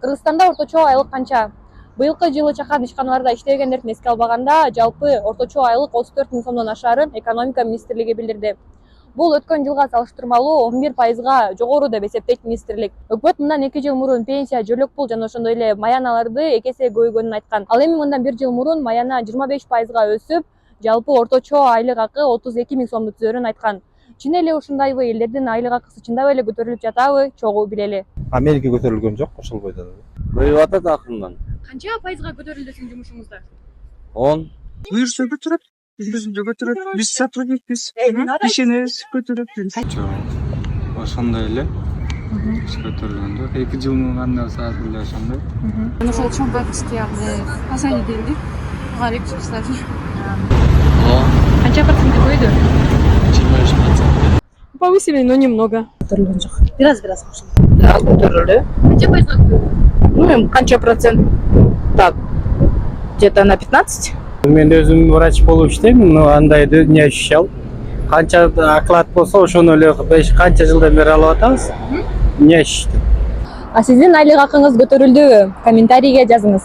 Кыргызстанда орточо айлык канча? Быйылкы жылы чакан ишканаларда иштегендердин эске албаганда, жалпы орточо айлык 34 миң сомдон ашаарын экономика министрлиги билдирди. Бул өткөн жылга салыштырмалуу 11%га жогору деп эсептейт министрлик. Өкмөт мындан 2 жыл мурун пенсия, жөлөк пул жана ошондой эле маяналарды 2 эсе көбөйгөнүн айткан. Ал эми мындан 1 жыл мурун маяна 25%га өсүп, жалпы орточо айлык акы 32 миң сомду түзөрүн айткан. Чын эле ушундайбы? Элдердин айлык акысы чындап эле көтөрүлүп жатабы? Чогуу билели. Америка көтөрүлгөн жок, ошол бойдон. Көбөйүп атат акырындан. Канча пайызга көтөрүлдү сиздин жумушуңузда? 10. Буюрса көтөрөт, биздин көтөрөт, биз сотрудникпиз, ишенебиз, көтөрөт. Жок, ошондой эле. Көтөрүлгөн жок. 2 жыл кандай саат эле ошондой. Ошол чоң банкке Асани келди. Гарип чыкса. Канча процент көбөйдү? 25%. Повысили, но немного. Көтөрүлгөн жок. Бираз кошулду. Да, көтөрүлдү. Канча пайызга көтөрүлдү? Ну, канча процент? Так, где-то на 15. Мен өзүм врач болуп иштейм, но андайды не ощущал. Канча оклад болсо, ошону эле канча жылдан бери алып атабыз. Не ощущдым. А сиздин айлык акыңыз көтөрүлдүбү? Комментарийге жазыңыз.